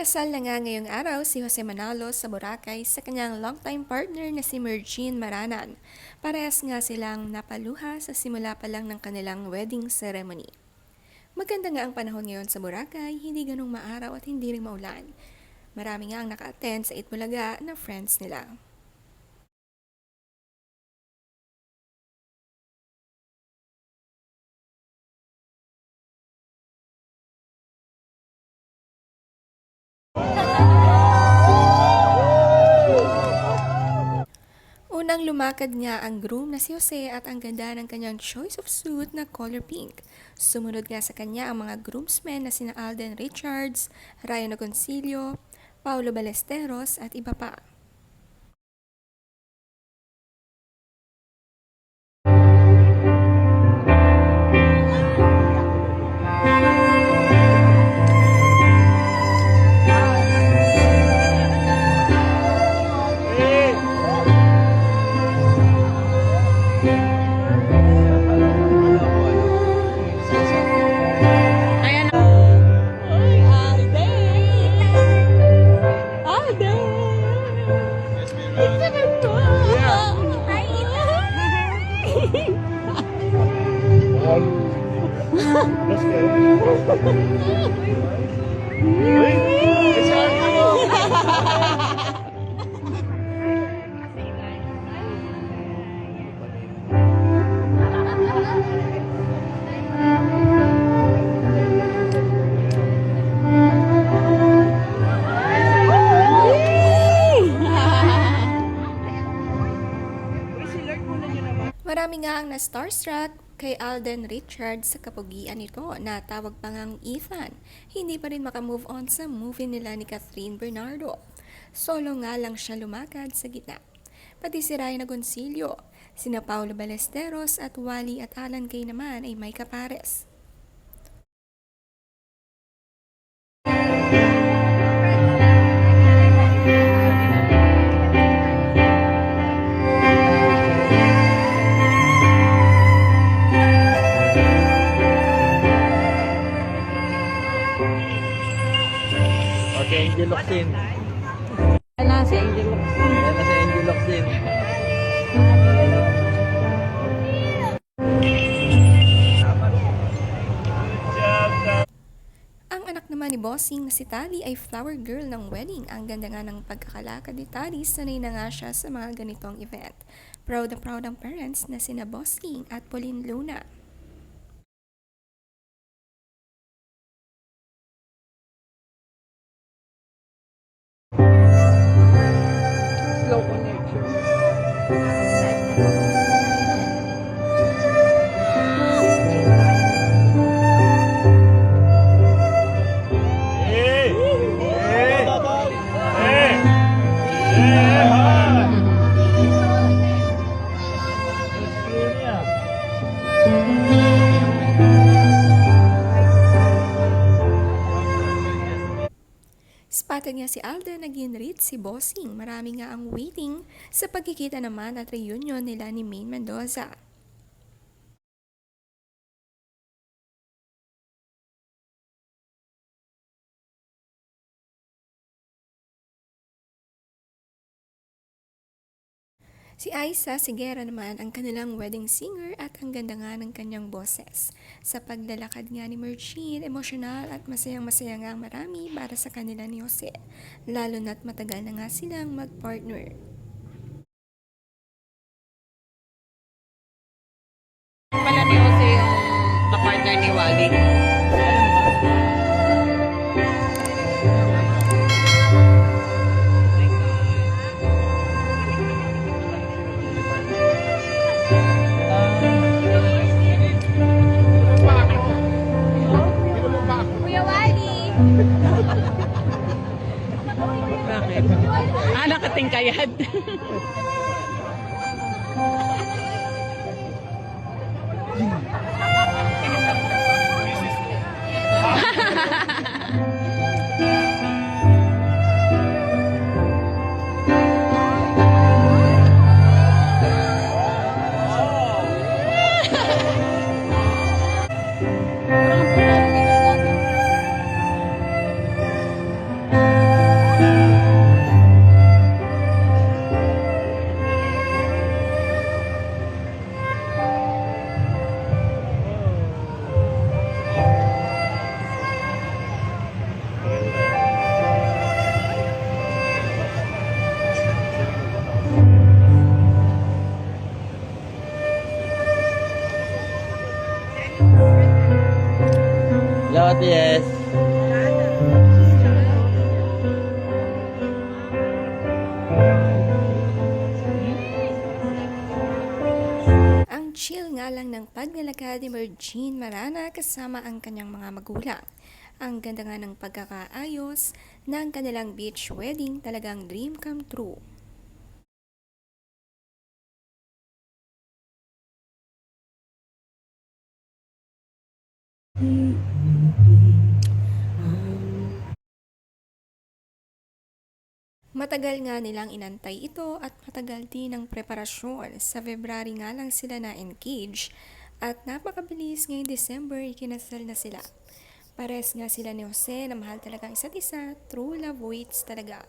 Kasal na nga ngayong araw si Jose Manalo sa Boracay sa kanyang longtime partner na si Mergine Maranan. Parehas nga silang napaluha sa simula pa lang ng kanilang wedding ceremony. Maganda nga ang panahon ngayon sa Boracay, hindi ganong maaraw at hindi rin maulan. Marami nga ang naka-attend sa Itbulaga na friends nila. Unang lumakad nga ang groom na si Jose at ang ganda ng kanyang choice of suit na color pink. Sumunod nga sa kanya ang mga groomsmen na sina Alden Richards, Ryan Agoncillo, Paulo Ballesteros at iba pa. Let's go. Marami nga ang na-starstruck kay Alden Richards sa kapugian nito na tawag pa ngang Ethan. Hindi pa rin makamove on sa movie nila ni Catherine Bernardo. Solo nga lang siya lumakad sa gitna. Pati si Ryan Agoncillo, sina Paulo Ballesteros at Wally at Alan Kay naman ay may kapares. Okay, Angel Locsin. Ano si Angel Locsin? Ayan na si Angel Locsin. Ang anak naman ni Bossing na si Tali ay flower girl ng wedding. Ang ganda nga ng pagkakalakad ni Tali, sanay na nga siya sa mga ganitong event. Proud na proud ang parents na sina Bossing at Pauline Luna. Slow connection. Spotted nga si Alden na ginreat si Bossing. Marami nga ang waiting sa pagkikita naman at reunion nila ni Maine Mendoza. Si Aiza Sigera naman ang kanilang wedding singer at ang ganda nga ng kanyang boses. Sa paglalakad nga ni Mergine, emosyonal at masayang-masaya nga ang marami para sa kanila ni Jose. Lalo na't matagal na nga silang mag-partner. Pala ni Jose yung kapartner ni Wally. Kuya Wally! Bakit? Nakatingkayad. Ate Yes. Ang chill nga lang ng paglalakad ni Virgin Marana kasama ang kanyang mga magulang. Ang ganda nga ng pagkakaayos ng kanilang beach wedding, talagang dream come true. Matagal nga nilang inantay ito at matagal din ang preparasyon. Sa February nga lang sila na-engage at napakabilis ngayong December ikinasal na sila. Pares nga sila ni Jose na mahal talaga ang isa't isa, true love waits talaga.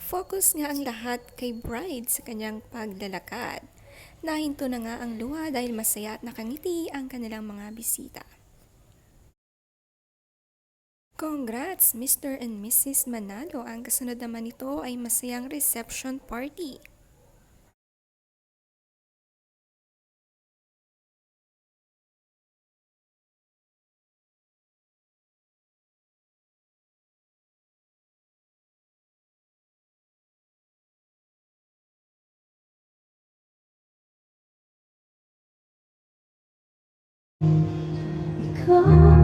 Focus nga ang lahat kay bride sa kanyang paglalakad. Nahinto na nga ang luha dahil masaya at nakangiti ang kanilang mga bisita. Congrats Mr. and Mrs. Manalo, ang kasunod naman nito ay masayang reception party. Ikaw